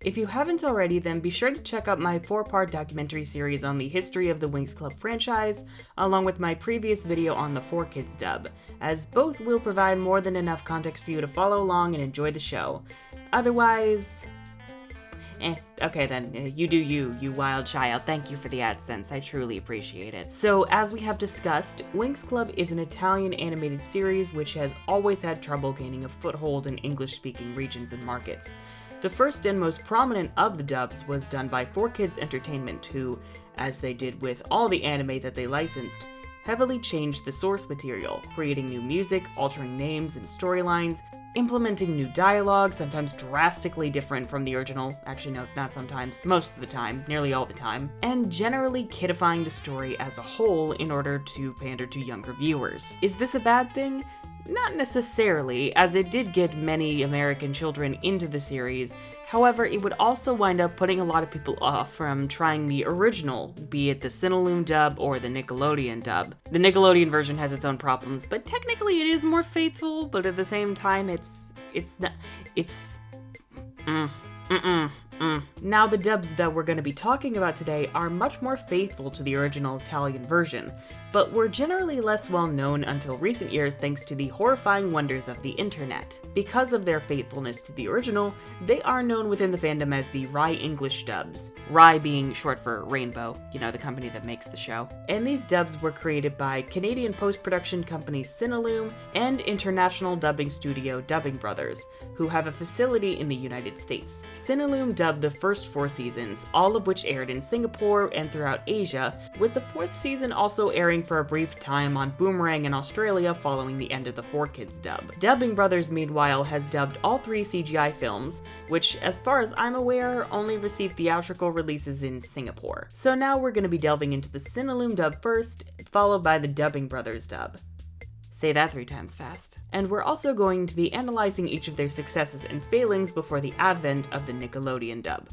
If you haven't already, then be sure to check out my 4-part documentary series on the history of the Winx Club franchise, along with my previous video on the 4Kids dub, as both will provide more than enough context for you to follow along and enjoy the show. Otherwise... okay then, you do you wild child. Thank you for the AdSense, I truly appreciate it. So, as we have discussed, Winx Club is an Italian animated series which has always had trouble gaining a foothold in English-speaking regions and markets. The first and most prominent of the dubs was done by 4Kids Entertainment, who, as they did with all the anime that they licensed, heavily changed the source material, creating new music, altering names and storylines, implementing new dialogue, sometimes drastically different from the original, actually no, not sometimes, most of the time, nearly all the time, and generally kidifying the story as a whole in order to pander to younger viewers. Is this a bad thing? Not necessarily, as it did get many American children into the series. However, it would also wind up putting a lot of people off from trying the original, be it the Cinelume dub or the Nickelodeon dub. The Nickelodeon version has its own problems, but technically it is more faithful, but at the same time Now, the dubs that we're going to be talking about today are much more faithful to the original Italian version, but were generally less well known until recent years thanks to the horrifying wonders of the internet. Because of their faithfulness to the original, they are known within the fandom as the RAI English dubs, RAI being short for Rainbow, you know, the company that makes the show. And these dubs were created by Canadian post-production company Cinelume and international dubbing studio Dubbing Brothers, who have a facility in the United States. Cinelume dubbed the first 4 seasons, all of which aired in Singapore and throughout Asia, with the 4th season also airing for a brief time on Boomerang in Australia following the end of the 4Kids dub. Dubbing Brothers, meanwhile, has dubbed all 3 CGI films, which, as far as I'm aware, only received theatrical releases in Singapore. So now we're going to be delving into the Cinelume dub first, followed by the Dubbing Brothers dub. Say that 3 times fast. And we're also going to be analyzing each of their successes and failings before the advent of the Nickelodeon dub.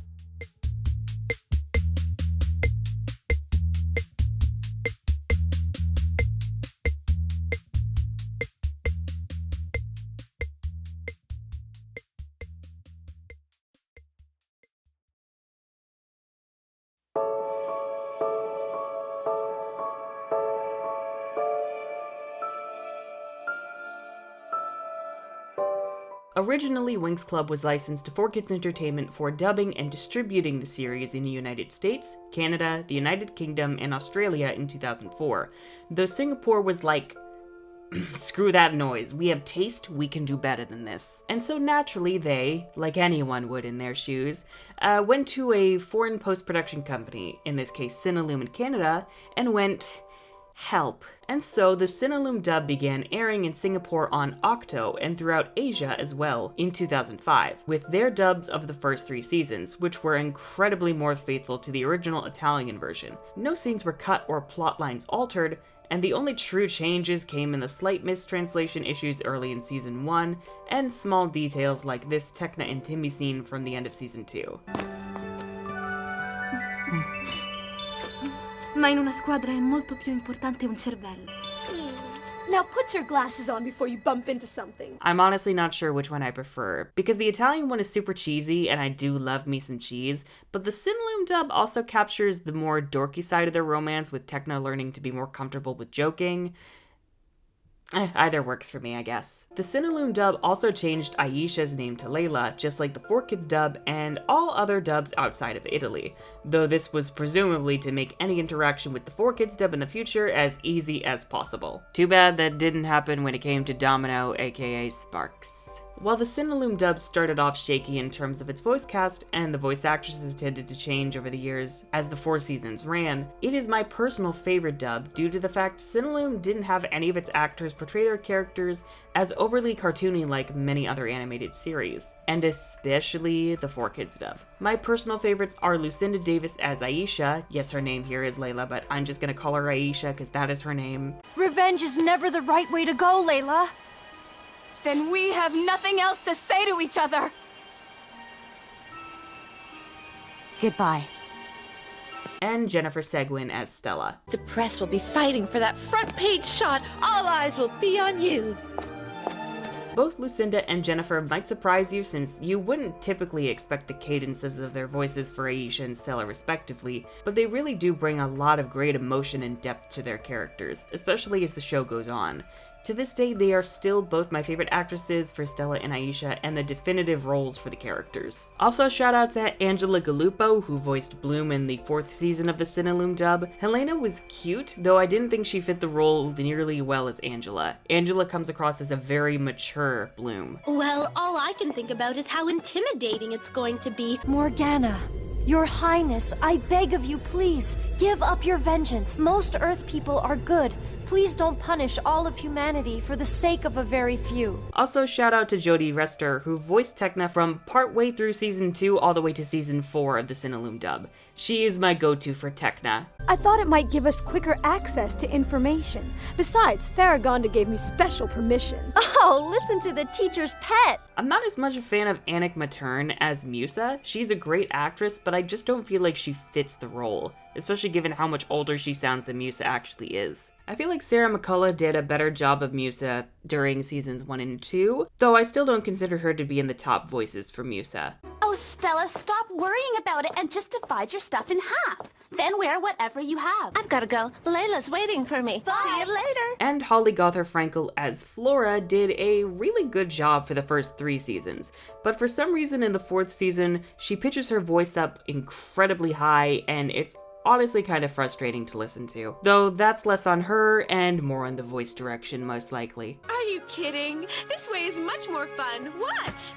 Originally, Winx Club was licensed to 4Kids Entertainment for dubbing and distributing the series in the United States, Canada, the United Kingdom, and Australia in 2004, though Singapore was like, screw that noise, we have taste, we can do better than this. And so naturally they, like anyone would in their shoes, went to a foreign post-production company, in this case Cinelume in Canada, and went, help. And so the Cinelume dub began airing in Singapore on Octo and throughout Asia as well in 2005, with their dubs of the first 3 seasons, which were incredibly more faithful to the original Italian version. No scenes were cut or plot lines altered, and the only true changes came in the slight mistranslation issues early in season 1, and small details like this Tecna and Timmy scene from the end of season 2. Ma in una squadra è molto più importante un cervello. Now put your glasses on before you bump into something. I'm honestly not sure which one I prefer, because the Italian one is super cheesy, and I do love me some cheese, but the Cinelume dub also captures the more dorky side of their romance, with Tecna learning to be more comfortable with joking. Either works for me, I guess. The Cinelume dub also changed Aisha's name to Layla, just like the 4Kids dub and all other dubs outside of Italy, though this was presumably to make any interaction with the 4Kids dub in the future as easy as possible. Too bad that didn't happen when it came to Domino, aka Sparks. While the Cinelume dub started off shaky in terms of its voice cast, and the voice actresses tended to change over the years as the 4 seasons ran, it is my personal favorite dub due to the fact Cinelume didn't have any of its actors portray their characters as overly cartoony like many other animated series, and especially the 4Kids dub. My personal favorites are Lucinda Davis as Aisha. Yes, her name here is Layla, but I'm just gonna call her Aisha because that is her name. Revenge is never the right way to go, Layla. Then we have nothing else to say to each other. Goodbye. And Jennifer Seguin as Stella. The press will be fighting for that front page shot. All eyes will be on you. Both Lucinda and Jennifer might surprise you since you wouldn't typically expect the cadences of their voices for Aisha and Stella respectively, but they really do bring a lot of great emotion and depth to their characters, especially as the show goes on. To this day, they are still both my favorite actresses for Stella and Aisha and the definitive roles for the characters. Also, shout out to Angela Galuppo, who voiced Bloom in the 4th season of the Cinelume dub. Helena was cute, though I didn't think she fit the role nearly well as Angela. Angela comes across as a very mature Bloom. Well, all I can think about is how intimidating it's going to be. Morgana, Your Highness, I beg of you, please, give up your vengeance. Most Earth people are good. Please don't punish all of humanity for the sake of a very few. Also, shout out to Jodie Rester, who voiced Tecna from partway through Season 2 all the way to Season 4 of the Cinelume dub. She is my go-to for Tecna. I thought it might give us quicker access to information. Besides, Farragonda gave me special permission. Oh, listen to the teacher's pet! I'm not as much a fan of Anik Matern as Musa. She's a great actress, but I just don't feel like she fits the role, especially given how much older she sounds than Musa actually is. I feel like Sarah McCullough did a better job of Musa during seasons 1 and 2, though I still don't consider her to be in the top voices for Musa. Oh, Stella, stop worrying about it and just divide your stuff in half. Then wear whatever you have. I've gotta go. Layla's waiting for me. Bye. See you later. And Holly Gothard Frankel as Flora did a really good job for the first 3 seasons, but for some reason in the 4th season, she pitches her voice up incredibly high, and it's honestly kind of frustrating to listen to. Though that's less on her and more on the voice direction, most likely. Are you kidding? This way is much more fun. Watch!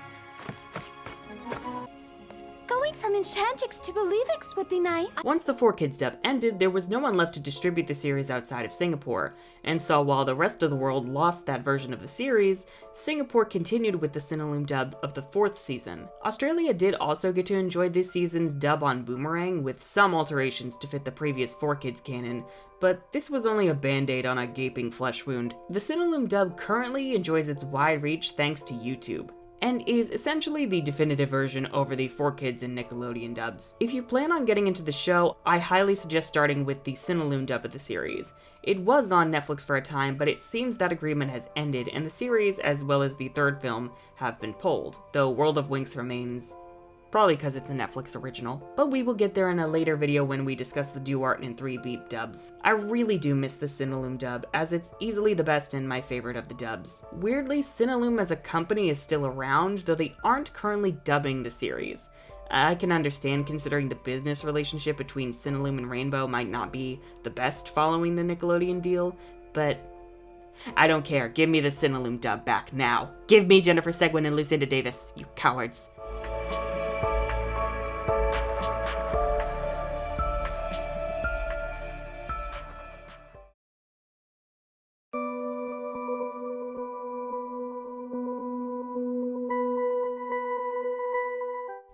Going from Enchantix to Believix would be nice. Once the 4Kids dub ended, there was no one left to distribute the series outside of Singapore, and so while the rest of the world lost that version of the series, Singapore continued with the Cinelume dub of the 4th season. Australia did also get to enjoy this season's dub on Boomerang, with some alterations to fit the previous 4Kids canon, but this was only a band-aid on a gaping flesh wound. The Cinelume dub currently enjoys its wide reach thanks to YouTube, and is essentially the definitive version over the 4Kids and Nickelodeon dubs. If you plan on getting into the show, I highly suggest starting with the Cinelume dub of the series. It was on Netflix for a time, but it seems that agreement has ended, and the series, as well as the 3rd film, have been pulled, though World of Winx remains, probably because it's a Netflix original. But we will get there in a later video when we discuss the Duart and 3-Beep dubs. I really do miss the Cinelume dub, as it's easily the best and my favorite of the dubs. Weirdly, Cinelume as a company is still around, though they aren't currently dubbing the series. I can understand considering the business relationship between Cinelume and Rainbow might not be the best following the Nickelodeon deal, but I don't care. Give me the Cinelume dub back now. Give me Jennifer Seguin and Lucinda Davis, you cowards.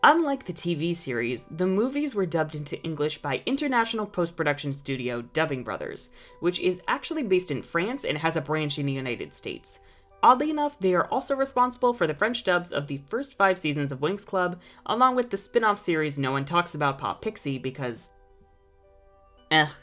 Unlike the TV series, the movies were dubbed into English by international post-production studio Dubbing Brothers, which is actually based in France and has a branch in the United States. Oddly enough, they are also responsible for the French dubs of the first 5 seasons of Winx Club, along with the spin-off series no one talks about Pop Pixie because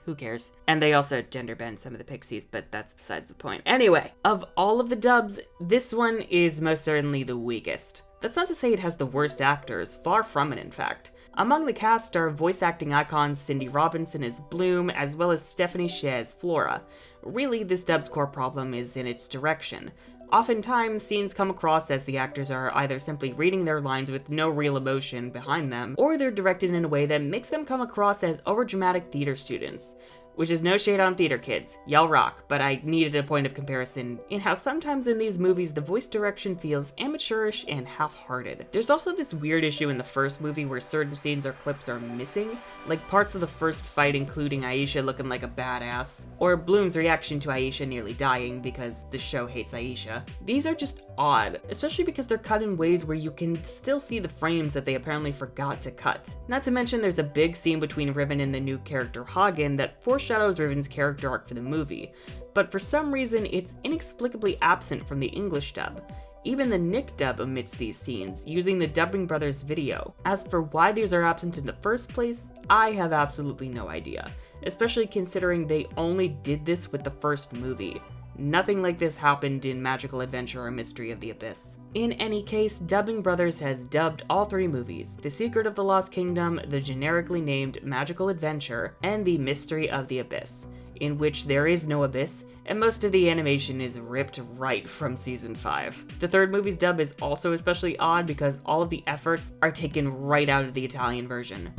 who cares? And they also gender bend some of the Pixies, but that's besides the point. Anyway, of all of the dubs, this one is most certainly the weakest. That's not to say it has the worst actors, far from it in fact. Among the cast are voice acting icons Cindy Robinson as Bloom, as well as Stephanie Sheh as Flora. Really, this dub's core problem is in its direction. Oftentimes, scenes come across as the actors are either simply reading their lines with no real emotion behind them, or they're directed in a way that makes them come across as overdramatic theater students. Which is no shade on theater kids, y'all rock, but I needed a point of comparison in how sometimes in these movies the voice direction feels amateurish and half-hearted. There's also this weird issue in the first movie where certain scenes or clips are missing, like parts of the first fight including Aisha looking like a badass, or Bloom's reaction to Aisha nearly dying because the show hates Aisha. These are just odd, especially because they're cut in ways where you can still see the frames that they apparently forgot to cut. Not to mention there's a big scene between Riven and the new character Hagen that foreshadows Riven's character arc for the movie, but for some reason it's inexplicably absent from the English dub. Even the Nick dub omits these scenes, using the Dubbing Brothers video. As for why these are absent in the first place, I have absolutely no idea, especially considering they only did this with the first movie. Nothing like this happened in Magical Adventure or Mystery of the Abyss. In any case, Dubbing Brothers has dubbed all 3 movies: The Secret of the Lost Kingdom, the generically named Magical Adventure, and The Mystery of the Abyss, in which there is no abyss, and most of the animation is ripped right from Season 5. The 3rd movie's dub is also especially odd because all of the efforts are taken right out of the Italian version.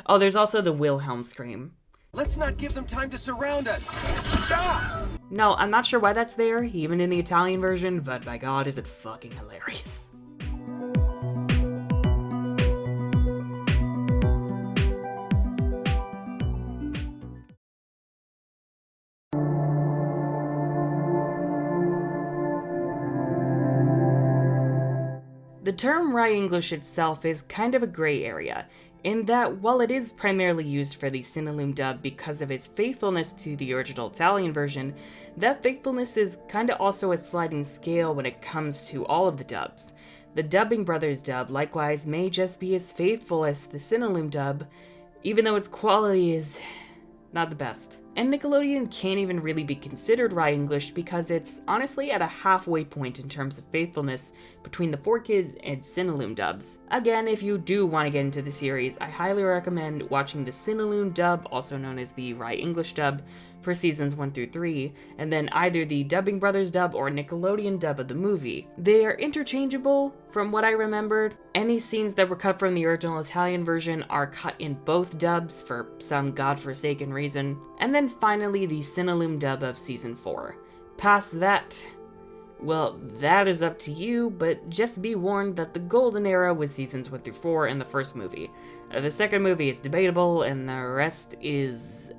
Oh, there's also the Wilhelm scream. Let's not give them time to surround us! Stop! No, I'm not sure why that's there, even in the Italian version, but by God, is it fucking hilarious. The term RAI English itself is kind of a gray area, in that while it is primarily used for the Cinelume dub because of its faithfulness to the original Italian version, that faithfulness is kinda also a sliding scale when it comes to all of the dubs. The Dubbing Brothers dub likewise may just be as faithful as the Cinelume dub, even though its quality is not the best. And Nickelodeon can't even really be considered RAI English because it's honestly at a halfway point in terms of faithfulness between the 4Kids and Cinelume dubs. Again, if you do want to get into the series, I highly recommend watching the Cinelume dub, also known as the RAI English dub, for seasons 1 through 3, and then either the Dubbing Brothers dub or Nickelodeon dub of the movie. They are interchangeable, from what I remembered. Any scenes that were cut from the original Italian version are cut in both dubs for some godforsaken reason. And then finally the Cinelume dub of season 4. Past that, well, that is up to you, but just be warned that the golden era was seasons 1 through 4 in the first movie. The second movie is debatable, and the rest is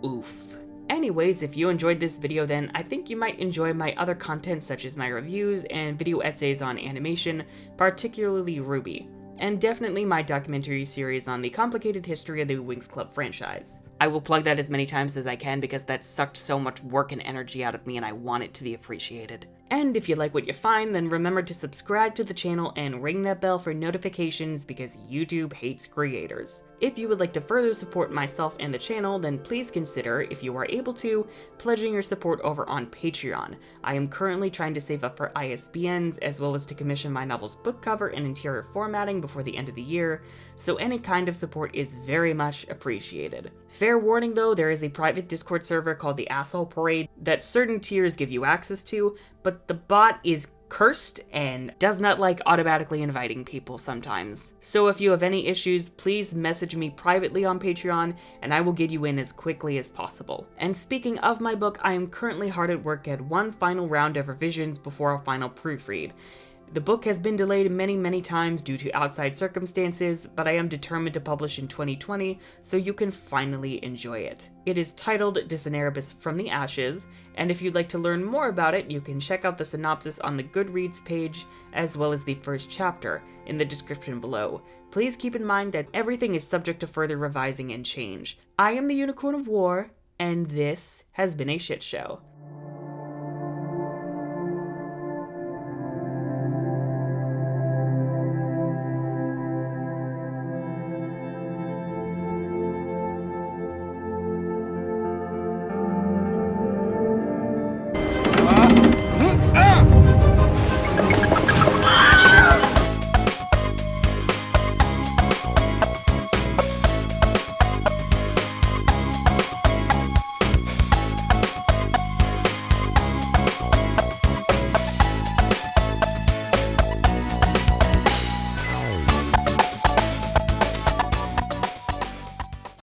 oof. Anyways, if you enjoyed this video, then I think you might enjoy my other content such as my reviews and video essays on animation, particularly RWBY, and definitely my documentary series on the complicated history of the Winx Club franchise. I will plug that as many times as I can because that sucked so much work and energy out of me and I want it to be appreciated. And if you like what you find, then remember to subscribe to the channel and ring that bell for notifications because YouTube hates creators. If you would like to further support myself and the channel, then please consider, if you are able to, pledging your support over on Patreon. I am currently trying to save up for ISBNs as well as to commission my novel's book cover and interior formatting before the end of the year, so any kind of support is very much appreciated. Fair warning though, there is a private Discord server called the Asshole Parade that certain tiers give you access to, but the bot is cursed and does not like automatically inviting people sometimes. So if you have any issues, please message me privately on Patreon and I will get you in as quickly as possible. And speaking of my book, I am currently hard at work at one final round of revisions before a final proofread. The book has been delayed many times due to outside circumstances, but I am determined to publish in 2020 so you can finally enjoy it. It is titled Diceneribus from the Ashes, and if you'd like to learn more about it, you can check out the synopsis on the Goodreads page, as well as the first chapter in the description below. Please keep in mind that everything is subject to further revising and change. I am the Unicorn of War, and this has been a shit show.